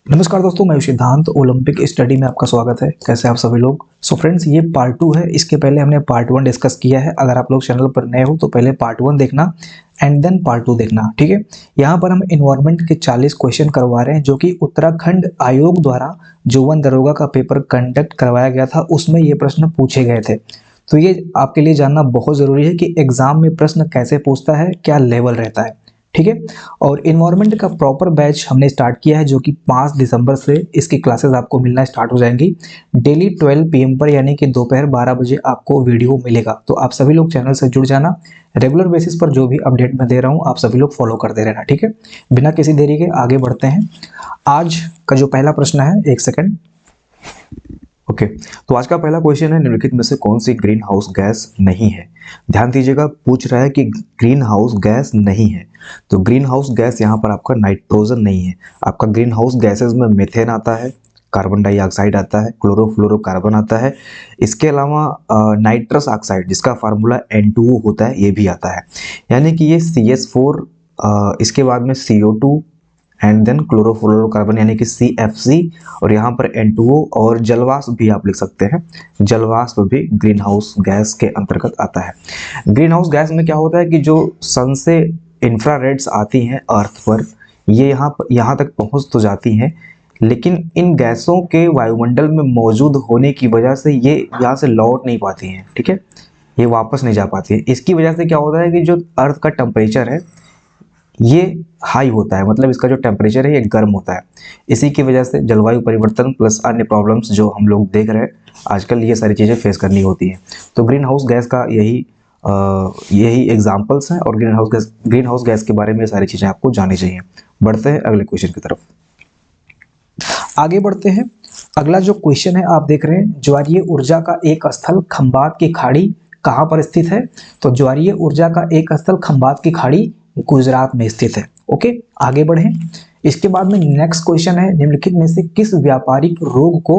नमस्कार दोस्तों, मैं सिद्धांत ओलंपिक स्टडी में आपका स्वागत है। कैसे आप सभी लोग। सो फ्रेंड्स, ये पार्ट 2 है। इसके पहले हमने पार्ट 1 डिस्कस किया है। अगर आप लोग चैनल पर नए हो तो पहले पार्ट 1 देखना एंड देन पार्ट 2 देखना, ठीक है। यहाँ पर हम इन्वायरमेंट के 40 क्वेश्चन करवा रहे हैं, जो कि उत्तराखंड आयोग द्वारा जो वन दरोगा का पेपर कंडक्ट करवाया गया था उसमें ये प्रश्न पूछे गए थे। तो ये आपके लिए जानना बहुत ज़रूरी है कि एग्जाम में प्रश्न कैसे पूछता है, क्या लेवल रहता है, ठीक है। और इन्वायरमेंट का प्रॉपर बैच हमने स्टार्ट किया है, जो कि 5 दिसंबर से इसकी क्लासेस आपको मिलना स्टार्ट हो जाएंगी। डेली 12 पीएम पर, यानी कि दोपहर 12 बजे आपको वीडियो मिलेगा। तो आप सभी लोग चैनल से जुड़ जाना। रेगुलर बेसिस पर जो भी अपडेट मैं दे रहा हूँ आप सभी लोग फॉलो करते रहना, ठीक है। बिना किसी देरी के आगे बढ़ते हैं। आज का जो पहला प्रश्न है, एक सेकेंड। ओके तो आज का पहला क्वेश्चन है, निम्नलिखित में से कौन सी ग्रीन हाउस गैस नहीं है। ध्यान दीजिएगा, पूछ रहा है कि ग्रीन हाउस गैस नहीं है। तो ग्रीन हाउस गैस यहाँ पर आपका नाइट्रोजन नहीं है। आपका ग्रीन हाउस गैसेस में मीथेन आता है, कार्बन डाइऑक्साइड आता है, क्लोरोफ्लोरोकार्बन आता है। इसके अलावा नाइट्रस ऑक्साइड जिसका फार्मूला N2O होता है ये भी आता है। यानी कि ये CH4, इसके बाद में CO2 एंड देन क्लोरोफ्लोरोकार्बन यानी कि CFC, और यहाँ पर N2O, और जलवाष्प भी आप लिख सकते हैं। जलवाष्प भी ग्रीन हाउस गैस के अंतर्गत आता है। ग्रीन हाउस गैस में क्या होता है कि जो सन से इंफ्रारेड्स आती हैं अर्थ पर, ये यहाँ तक पहुँच तो जाती हैं, लेकिन इन गैसों के वायुमंडल में मौजूद होने की वजह से ये यहाँ से लौट नहीं पाती हैं, ठीक है। ये वापस नहीं जा पाती है। इसकी वजह से क्या होता है कि जो अर्थ का टेम्परेचर है ये हाई होता है, मतलब इसका जो टेम्परेचर है ये गर्म होता है। इसी की वजह से जलवायु परिवर्तन प्लस अन्य प्रॉब्लम्स जो हम लोग देख रहे हैं आजकल, ये सारी चीज़ें फेस करनी होती हैं। तो ग्रीन हाउस गैस का यही एग्जांपल्स हैं, और ग्रीन हाउस गैस के बारे में ये सारी चीज़ें आपको जाननी चाहिए। बढ़ते हैं अगले क्वेश्चन की तरफ। आगे बढ़ते हैं। अगला जो क्वेश्चन है आप देख रहे हैं, ज्वारीय ऊर्जा का एक स्थल खंबात की खाड़ी कहाँ पर स्थित है। तो ज्वारीय ऊर्जा का एक स्थल खंबात की खाड़ी गुजरात में स्थित है। ओके, आगे बढ़ें। इसके बाद में नेक्स्ट क्वेश्चन है, निम्नलिखित में से किस व्यापारिक रोग को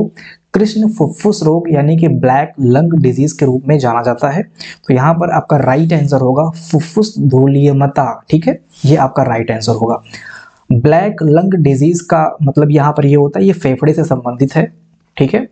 कृष्ण फुफ्फुस रोग यानी कि ब्लैक लंग डिजीज के रूप में जाना जाता है। तो यहाँ पर आपका राइट आंसर होगा फुफ्फुस धूलियमता, ठीक है। ये आपका राइट आंसर होगा। ब्लैक लंग डिजीज का मतलब यहाँ पर ये होता है, ये फेफड़े से संबंधित है, ठीक है।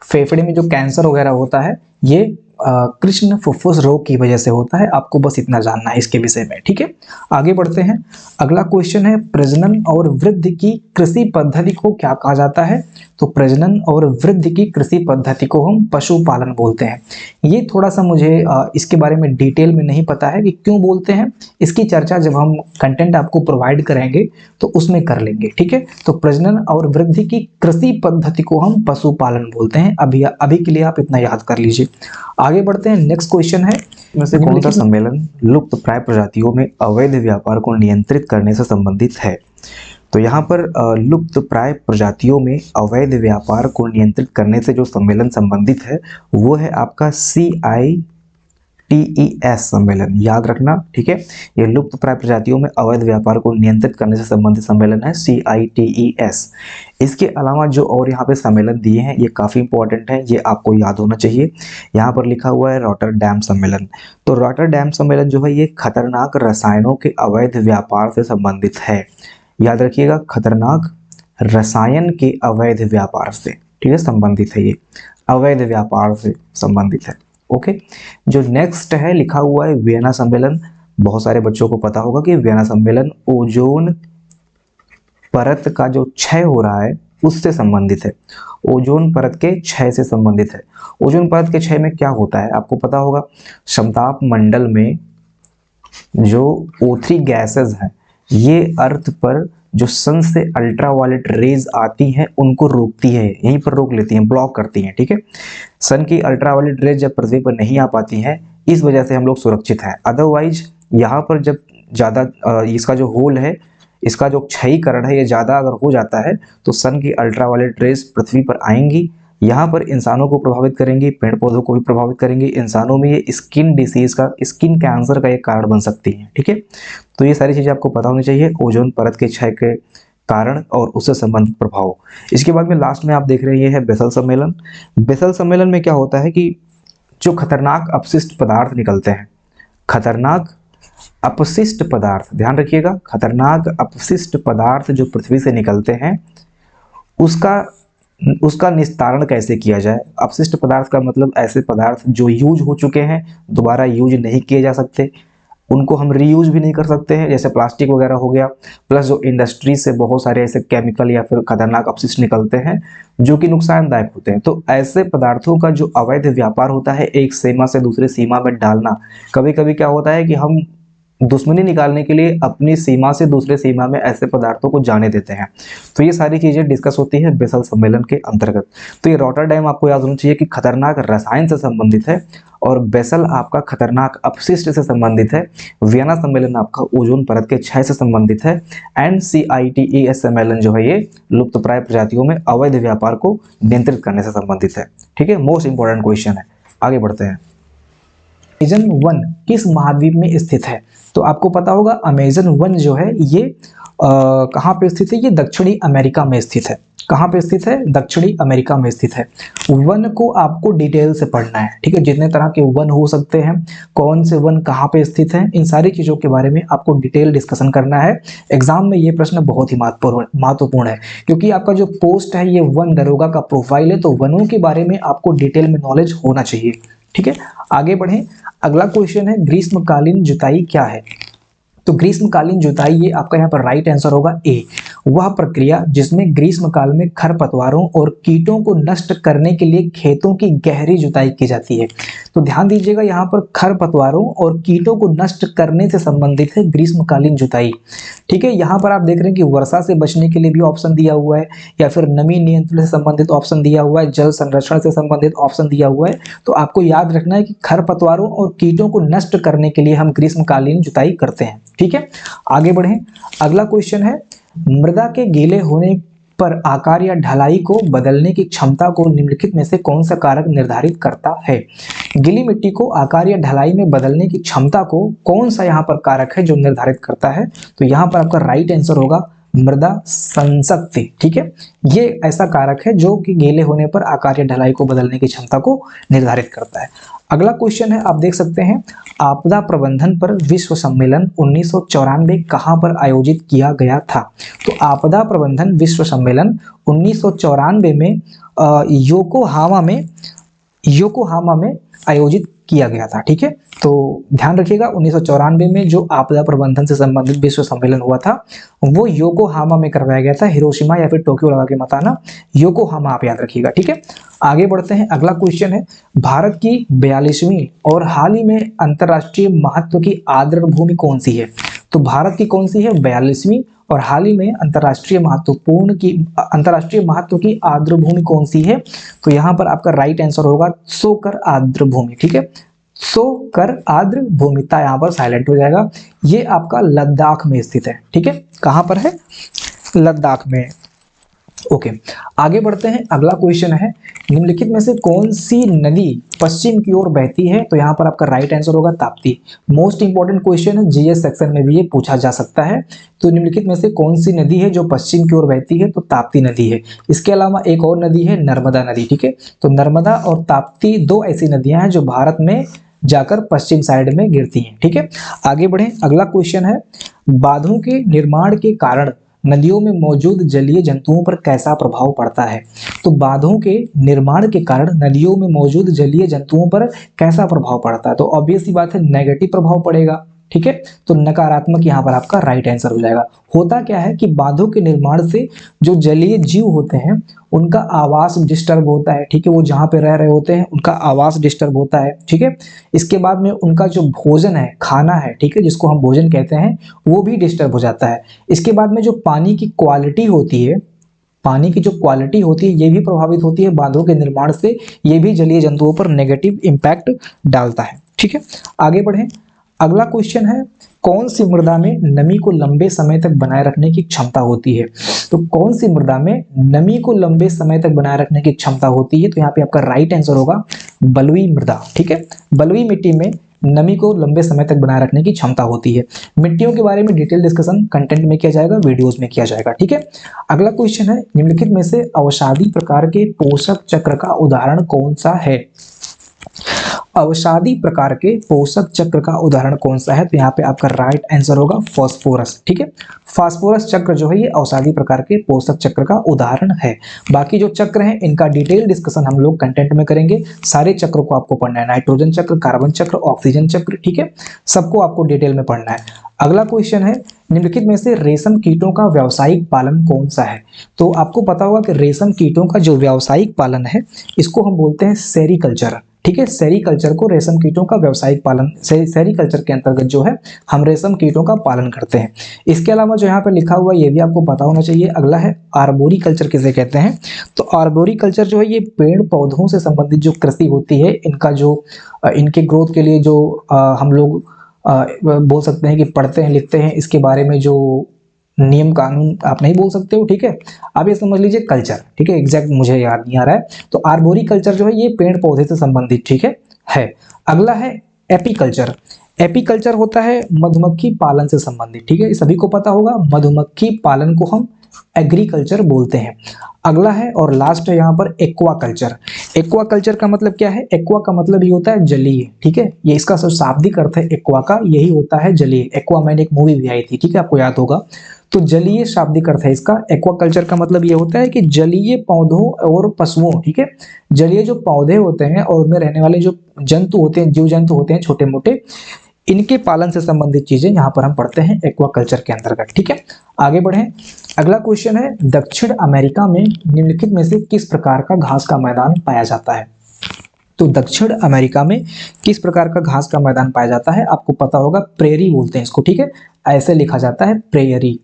फेफड़े में जो कैंसर वगैरह होता है ये कृष्ण फुफ्फुस रोग की वजह से होता है। आपको बस इतना जानना है इसके विषय में, ठीक है। आगे बढ़ते हैं। अगला क्वेश्चन है, प्रजनन और वृद्धि की कृषि पद्धति को क्या कहा जाता है। तो प्रजनन और वृद्धि की कृषि पद्धति को हम पशुपालन बोलते हैं। ये थोड़ा सा मुझे इसके बारे में डिटेल में नहीं पता है कि क्यों बोलते हैं। इसकी चर्चा जब हम कंटेंट आपको प्रोवाइड करेंगे तो उसमें कर लेंगे, ठीक है। तो प्रजनन और वृद्धि की कृषि पद्धति को हम पशुपालन बोलते हैं। अभी के लिए आप इतना याद कर लीजिए। आगे बढ़ते हैं। नेक्स्ट क्वेश्चन है, इनमें से कौन सा सम्मेलन लुप्त प्राय प्रजातियों में अवैध व्यापार को नियंत्रित करने से संबंधित है। तो यहाँ पर लुप्त प्राय प्रजातियों में अवैध व्यापार को नियंत्रित करने से जो सम्मेलन संबंधित है वो है आपका CITES सम्मेलन। याद रखना, ठीक है। ये लुप्त प्राय प्रजातियों में अवैध व्यापार को नियंत्रित करने से संबंधित सम्मेलन है CITES। इसके अलावा जो और यहाँ पे सम्मेलन दिए हैं ये काफ़ी इंपॉर्टेंट है, ये आपको याद होना चाहिए। यहाँ पर लिखा हुआ है रॉटरडैम सम्मेलन। तो रॉटरडैम सम्मेलन जो है ये खतरनाक रसायनों के अवैध व्यापार से संबंधित है। याद रखिएगा, खतरनाक रसायन के अवैध व्यापार से, ठीक है, संबंधित है। ये अवैध व्यापार से संबंधित है। ओके, जो नेक्स्ट है लिखा हुआ है वियना सम्मेलन। बहुत सारे बच्चों को पता होगा कि वियना सम्मेलन ओजोन परत का जो क्षय हो रहा है उससे संबंधित है। ओजोन परत के क्षय से संबंधित है। ओजोन परत के क्षय में क्या होता है आपको पता होगा। समताप मंडल में जो O3 गैसेस हैं ये अर्थ पर जो सन से अल्ट्रावायलेट रेज आती हैं उनको रोकती है, यहीं पर रोक लेती हैं, ब्लॉक करती हैं, ठीक है। सन की अल्ट्रावायलेट रेज जब पृथ्वी पर नहीं आ पाती हैं इस वजह से हम लोग सुरक्षित हैं। अदरवाइज यहाँ पर जब ज़्यादा इसका जो होल है, इसका जो क्षयीकरण है ये ज़्यादा अगर हो जाता है तो सन की अल्ट्रावायलेट रेज पृथ्वी पर आएंगी, यहाँ पर इंसानों को प्रभावित करेंगी, पेड़ पौधों को भी प्रभावित करेंगी। इंसानों में ये स्किन डिसीज का, स्किन कैंसर का एक कारण बन सकती है, ठीक है। तो ये सारी चीज़ें आपको पता होनी चाहिए, ओजोन परत के क्षय के कारण और उससे संबंधित प्रभाव। इसके बाद में लास्ट में आप देख रहे हैं ये है बेसल सम्मेलन। बेसल सम्मेलन में क्या होता है कि जो खतरनाक अपशिष्ट पदार्थ निकलते हैं, खतरनाक अपशिष्ट पदार्थ, ध्यान रखिएगा, खतरनाक अपशिष्ट पदार्थ जो पृथ्वी से निकलते हैं उसका उसका निस्तारण कैसे किया जाए। अपशिष्ट पदार्थ का मतलब ऐसे पदार्थ जो यूज हो चुके हैं, दोबारा यूज नहीं किए जा सकते, उनको हम रीयूज भी नहीं कर सकते हैं, जैसे प्लास्टिक वगैरह हो गया। प्लस जो इंडस्ट्री से बहुत सारे ऐसे केमिकल या फिर खतरनाक अपशिष्ट निकलते हैं जो कि नुकसानदायक होते हैं। तो ऐसे पदार्थों का जो अवैध व्यापार होता है, एक सीमा से दूसरे सीमा में डालना, कभी कभी क्या होता है कि हम दुश्मनी निकालने के लिए अपनी सीमा से दूसरे सीमा में ऐसे पदार्थों को जाने देते हैं। तो ये सारी चीज़ें डिस्कस होती है बेसल सम्मेलन के अंतर्गत। तो ये रॉटरडैम आपको याद होना चाहिए कि खतरनाक रसायन से संबंधित है, और बेसल आपका खतरनाक अपशिष्ट से संबंधित है। वियना सम्मेलन आपका ओजोन परत के क्षय से संबंधित है। एंड CITES सम्मेलन जो है ये लुप्तप्राय प्रजातियों में अवैध व्यापार को नियंत्रित करने से संबंधित है। ठीक है, मोस्ट इंपॉर्टेंट क्वेश्चन है। आगे बढ़ते हैं। अमेजन वन किस महाद्वीप में स्थित है? तो आपको पता होगा अमेजन वन जो है ये कहाँ पे स्थित है? ये दक्षिणी अमेरिका में स्थित है। कहाँ पे स्थित है? दक्षिणी अमेरिका में स्थित है। वन को आपको डिटेल से पढ़ना है, ठीक है। जितने तरह के वन हो सकते हैं, कौन से वन कहाँ पे स्थित हैं, इन सारी चीज़ों के बारे में आपको डिटेल डिस्कशन करना है। एग्जाम में ये प्रश्न बहुत ही महत्वपूर्ण है, क्योंकि आपका जो पोस्ट है ये वन दरोगा का प्रोफाइल है, तो वनों के बारे में आपको डिटेल में नॉलेज होना चाहिए। ठीक है, आगे बढ़ें। अगला क्वेश्चन है ग्रीष्मकालीन जुताई क्या है? तो ग्रीष्मकालीन जुताई, ये आपका यहाँ पर राइट आंसर होगा ए। वह प्रक्रिया जिसमें ग्रीष्मकाल में खरपतवारों और कीटों को नष्ट करने के लिए खेतों की गहरी जुताई की जाती है। तो ध्यान दीजिएगा, यहाँ पर खरपतवारों और कीटों को नष्ट करने से संबंधित है ग्रीष्मकालीन जुताई। ठीक है, यहाँ पर आप देख रहे हैं कि वर्षा से बचने के लिए भी ऑप्शन दिया हुआ है, या फिर नमी नियंत्रण से संबंधित ऑप्शन दिया हुआ है, जल संरक्षण से संबंधित ऑप्शन दिया हुआ है। तो आपको याद रखना है कि खरपतवारों और कीटों को नष्ट करने के लिए हम ग्रीष्मकालीन जुताई करते हैं। ठीक है, आगे बढ़ें। अगला क्वेश्चन है मृदा के गीले होने पर आकार या ढलाई को बदलने की क्षमता को निम्नलिखित में से कौन सा कारक निर्धारित करता है? गीली मिट्टी को आकार या ढलाई में बदलने की क्षमता को कौन सा यहाँ पर कारक है जो निर्धारित करता है? तो यहाँ पर आपका राइट आंसर होगा मृदा संशक्ति। ठीक है, ये ऐसा कारक है जो कि गीले होने पर आकार या ढलाई को बदलने की क्षमता को निर्धारित करता है। अगला क्वेश्चन है, आप देख सकते हैं आपदा प्रबंधन पर विश्व सम्मेलन 1994 कहां पर आयोजित किया गया था? तो आपदा प्रबंधन विश्व सम्मेलन 1994 में योकोहामा में आयोजित किया गया था। ठीक है, तो ध्यान रखिएगा 1994 में जो आपदा प्रबंधन से संबंधित विश्व सम्मेलन हुआ था वो योकोहामा में करवाया गया था। हिरोशिमा या फिर टोक्यो लगा के मत आना, योकोहामा आप याद रखिएगा। ठीक है, आगे बढ़ते हैं। अगला क्वेश्चन है भारत की 42वीं और हाल ही में अंतर्राष्ट्रीय महत्व की आर्द्र भूमि कौन सी है? तो भारत की कौन सी है 42वीं और हाल ही में अंतर्राष्ट्रीय महत्व की आर्द्र भूमि कौन सी है? तो यहाँ पर आपका राइट आंसर होगा सोकर आर्द्र भूमि। ठीक है, सोकर आर्द्र भूमिता यहाँ पर साइलेंट हो जाएगा। ये आपका लद्दाख में स्थित है। ठीक है, कहाँ पर है? लद्दाख में। ओके, आगे बढ़ते हैं। अगला क्वेश्चन है निम्नलिखित में से कौन सी नदी पश्चिम की ओर बहती है? तो यहाँ पर आपका राइट आंसर होगा ताप्ती। मोस्ट इंपॉर्टेंट क्वेश्चन है, जीएस सेक्शन में भी ये पूछा जा सकता है। तो निम्नलिखित में से कौन सी नदी है जो पश्चिम की ओर बहती है? तो ताप्ती नदी है। इसके अलावा एक और नदी है नर्मदा नदी। ठीक है, तो नर्मदा और ताप्ती दो ऐसी नदियां हैं जो भारत में जाकर पश्चिम साइड में गिरती हैं। ठीक है, आगे बढ़ें। अगला क्वेश्चन है बांधों के निर्माण के कारण नदियों में मौजूद जलीय जंतुओं पर कैसा प्रभाव पड़ता है? तो बांधों के निर्माण के कारण नदियों में मौजूद जलीय जंतुओं पर कैसा प्रभाव पड़ता है? तो ऑब्वियस सी बात है नेगेटिव प्रभाव पड़ेगा। ठीक है, तो नकारात्मक यहाँ पर आपका राइट आंसर हो जाएगा। होता क्या है कि बांधों के निर्माण से जो जलीय जीव होते हैं उनका आवास डिस्टर्ब होता है। ठीक है, वो जहाँ पे रह रहे होते हैं उनका आवास डिस्टर्ब होता है। ठीक है, इसके बाद में उनका जो भोजन है, खाना है, ठीक है, जिसको हम भोजन कहते हैं, वो भी डिस्टर्ब हो जाता है। इसके बाद में जो पानी की क्वालिटी होती है, ये भी प्रभावित होती है बांधों के निर्माण से। ये भी जलीय जंतुओं पर नेगेटिव इम्पैक्ट डालता है। ठीक है, आगे बढ़ें। अगला क्वेश्चन है कौन सी मृदा में नमी को लंबे समय तक बनाए रखने की क्षमता होती है? तो कौन सी मृदा में नमी को लंबे समय तक बनाए रखने की क्षमता होती है? तो यहाँ पे आपका राइट आंसर होगा बलुई मृदा। ठीक है, बलुई मिट्टी में नमी को लंबे समय तक बनाए रखने की क्षमता होती है। मिट्टियों के बारे में डिटेल डिस्कशन कंटेंट में किया जाएगा, वीडियोस में किया जाएगा। ठीक है, अगला क्वेश्चन है निम्नलिखित में से अवसादी प्रकार के पोषक चक्र का उदाहरण कौन सा है? अवसादी प्रकार के पोषक चक्र का उदाहरण कौन सा है? तो यहाँ पे आपका राइट आंसर होगा फास्फोरस। ठीक है, फास्फोरस चक्र जो है ये अवसादी प्रकार के पोषक चक्र का उदाहरण है। बाकी जो चक्र हैं इनका डिटेल डिस्कशन हम लोग कंटेंट में करेंगे। सारे चक्रों को आपको पढ़ना है, नाइट्रोजन चक्र, कार्बन चक्र, ऑक्सीजन चक्र, ठीक है, सबको आपको डिटेल में पढ़ना है। अगला क्वेश्चन है, निम्नलिखित में से रेशम कीटों का व्यावसायिक पालन कौन सा है? तो आपको पता होगा कि रेशम कीटों का जो व्यावसायिक पालन है इसको हम बोलते हैं सेरीकल्चर। ठीक है, सेरीकल्चर को रेशम कीटों का व्यावसायिक पालन, सेरीकल्चर के अंतर्गत जो है हम रेशम कीटों का पालन करते हैं। इसके अलावा जो यहाँ पर लिखा हुआ ये भी आपको पता होना चाहिए। अगला है आर्बोरी कल्चर किसे कहते हैं? तो आर्बोरी कल्चर जो है ये पेड़ पौधों से संबंधित जो कृषि होती है, इनका जो इनके ग्रोथ के लिए जो हम लोग बोल सकते हैं कि पढ़ते हैं, लिखते हैं, इसके बारे में जो नियम कानून आप नहीं बोल सकते हो। ठीक है, आप ये समझ लीजिए कल्चर। ठीक है, एग्जैक्ट मुझे याद नहीं आ रहा है। तो आर्बोरी कल्चर जो है ये पेड़ पौधे से संबंधित, ठीक है। अगला है एपीकल्चर। एपीकल्चर होता है मधुमक्खी पालन से संबंधित। ठीक है, ये सभी को पता होगा, मधुमक्खी पालन को हम एग्रीकल्चर बोलते हैं। अगला है और लास्ट है यहाँ पर एक्वाकल्चर। एक्वाकल्चर का मतलब क्या है? एक्वा का मतलब ये होता है जलीय। ठीक है, ये इसका शाब्दिक अर्थ है एक्वा का, यही होता है जलीय। एक्वामैन एक मूवी भी आई थी, ठीक है, आपको याद होगा। तो जलीय शाब्दिक अर्थ है इसका। एक्वाकल्चर का मतलब ये होता है कि जलीय पौधों और पशुओं, ठीक है, जलीय जो पौधे होते हैं और उनमें रहने वाले जो जंतु होते हैं, जीव जंतु होते हैं छोटे मोटे, इनके पालन से संबंधित चीजें यहाँ पर हम पढ़ते हैं एक्वाकल्चर के अंतर्गत। ठीक है, आगे बढ़ें। अगला क्वेश्चन है, दक्षिण अमेरिका में निम्नलिखित में से किस प्रकार का घास का मैदान पाया जाता है? तो दक्षिण अमेरिका में किस प्रकार का घास का मैदान पाया जाता है? आपको पता होगा, प्रेरी बोलते हैं इसको। ठीक है, ऐसे लिखा जाता है, प्रेयरी।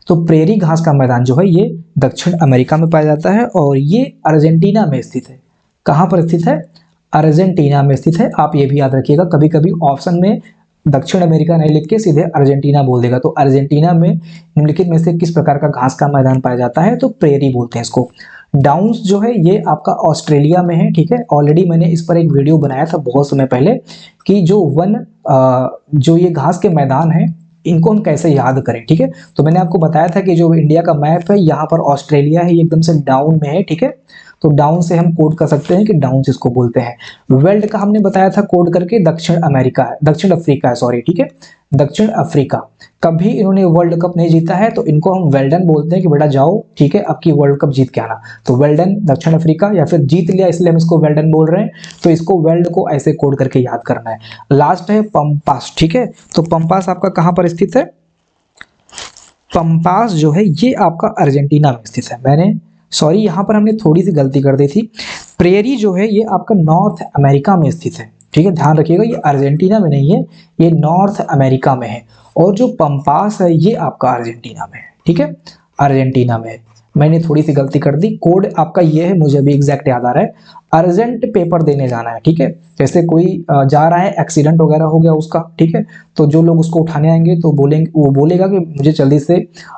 तो प्रेरी घास का मैदान जो है ये दक्षिण अमेरिका में पाया जाता है और ये अर्जेंटीना में स्थित है। कहाँ पर स्थित है? अर्जेंटीना में स्थित है। आप ये भी याद रखिएगा, कभी कभी ऑप्शन में दक्षिण अमेरिका नहीं लिख के सीधे अर्जेंटीना बोल देगा। तो अर्जेंटीना में निम्नलिखित में से किस प्रकार का घास का मैदान पाया जाता है? तो प्रेरी बोलते हैं इसको। डाउन्स जो है ये आपका ऑस्ट्रेलिया में है। ठीक है, ऑलरेडी मैंने इस पर एक वीडियो बनाया था बहुत समय पहले कि जो ये घास के मैदान है इनको हम कैसे याद करें। ठीक है, तो मैंने आपको बताया था कि जो इंडिया का मैप है यहाँ पर ऑस्ट्रेलिया है, ये एकदम से डाउन में है। ठीक है, तो डाउन से हम कोड कर सकते हैं कि डाउन इसको बोलते हैं। वर्ल्ड का हमने बताया था कोड करके, दक्षिण अमेरिका है, दक्षिण अफ्रीका है, सॉरी। ठीक है, दक्षिण अफ्रीका। कभी इन्होंने वर्ल्ड कप नहीं जीता है तो इनको हम वेल्डन बोलते हैं कि बेटा जाओ, ठीक है, अब की वर्ल्ड कप जीत के आना। तो वेल्डन दक्षिण अफ्रीका, या फिर जीत लिया इसलिए हम इसको वेल्डन बोल रहे हैं। तो इसको वर्ल्ड को ऐसे कोड करके याद करना है। लास्ट है पंपास। ठीक है, तो पंपास आपका कहाँ पर स्थित है? पंपास जो है ये आपका अर्जेंटीना में स्थित है। सॉरी, यहाँ पर हमने थोड़ी सी गलती कर दी थी। प्रेरी जो है ये आपका नॉर्थ अमेरिका में स्थित है। ठीक है, ध्यान रखिएगा, ये अर्जेंटीना में नहीं है, ये नॉर्थ अमेरिका में है। और जो पंपास है ये आपका अर्जेंटीना में है। ठीक है, अर्जेंटीना में है। मैंने थोड़ी सी गलती कर दी। कोड आपका ये है, मुझे अभी एग्जैक्ट याद आ रहा है। अर्जेंट पेपर देने जाना है। ठीक है, जैसे कोई जा रहा है, एक्सीडेंट वगैरह हो गया उसका, ठीक है, तो जो लोग उसको उठाने आएंगे तो वो बोलेगा कि मुझे जल्दी से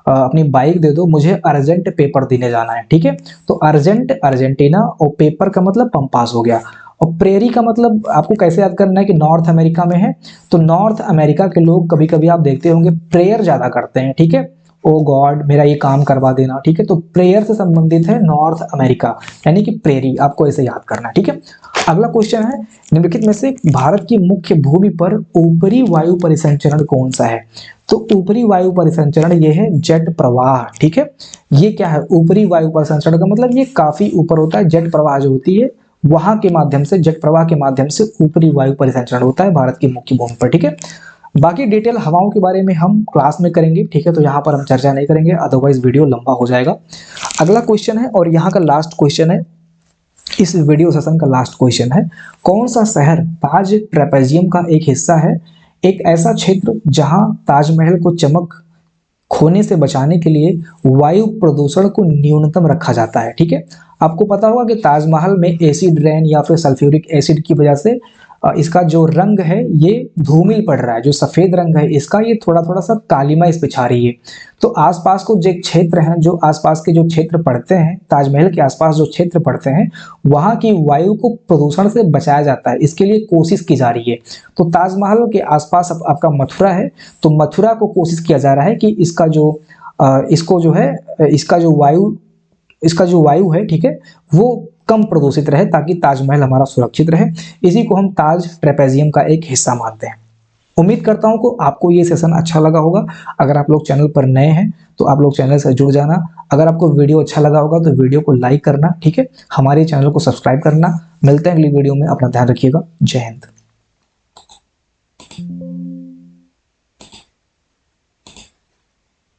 अपनी बाइक दे दो, मुझे अर्जेंट पेपर देने जाना है। ठीक है, तो अर्जेंट अर्जेंटीना और पेपर का मतलब पंपास हो गया। और प्रेरी का मतलब आपको कैसे याद करना है कि नॉर्थ अमेरिका में है। तो नॉर्थ अमेरिका के लोग कभी कभी आप देखते होंगे प्रेयर ज्यादा करते हैं। ठीक है, ओ गॉड मेरा ये काम करवा देना। ठीक है, तो प्रेयर से संबंधित है नॉर्थ अमेरिका, यानी कि प्रेरी, आपको ऐसे याद करना है। ठीक है, अगला क्वेश्चन है, निम्नलिखित में से भारत की मुख्य भूमि पर ऊपरी वायु परिसंचरण कौन सा है? तो ऊपरी वायु परिसंचरण ये है जेट प्रवाह। ठीक है, ये क्या है? ऊपरी वायु परिसंचरण का मतलब ये काफी ऊपर होता है। जेट प्रवाह जो होती है वहां के माध्यम से, जेट प्रवाह के माध्यम से ऊपरी वायु परिसंचरण होता है भारत की मुख्य भूमि पर। ठीक है, बाकी डिटेल हवाओं के बारे में हम क्लास में करेंगे। ठीक है, तो यहाँ पर हम चर्चा नहीं करेंगे, अदरवाइज वीडियो लंबा हो जाएगा। अगला क्वेश्चन है और यहाँ का लास्ट क्वेश्चन है, इस वीडियो सेशन का लास्ट क्वेश्चन है, कौन सा शहर ताज ट्रेपेजियम का एक हिस्सा है? एक ऐसा क्षेत्र जहां ताजमहल को चमक खोने से बचाने के लिए वायु प्रदूषण को न्यूनतम रखा जाता है। ठीक है, आपको पता होगा कि ताजमहल में एसिड रेन या फिर सल्फ्यूरिक एसिड की वजह से इसका जो रंग है ये धूमिल पड़ रहा है। जो सफेद रंग है इसका, ये थोड़ा थोड़ा सा कालीमा इस पे छा रही है। तो आसपास को जो क्षेत्र हैं, जो आसपास के जो क्षेत्र पड़ते हैं, ताजमहल के आसपास जो क्षेत्र पड़ते हैं, वहां की वायु को प्रदूषण से बचाया जाता है। इसके लिए कोशिश की जा रही है। तो ताजमहल के आसपास आपका मथुरा है, तो मथुरा को कोशिश किया जा रहा है कि इसका जो वायु है, ठीक है, वो कम प्रदूषित रहे, ताकि ताजमहल हमारा सुरक्षित रहे। इसी को हम ताज ट्रेपेजियम का एक हिस्सा मानते हैं। उम्मीद करता हूं कि आपको ये सेशन अच्छा लगा होगा। अगर आप लोग चैनल पर नए हैं तो आप लोग चैनल से जुड़ जाना। अगर आपको वीडियो अच्छा लगा होगा तो वीडियो को लाइक करना, ठीक है, हमारे चैनल को सब्सक्राइब करना। मिलते हैं अगली वीडियो में, अपना ध्यान रखिएगा। जय हिंद।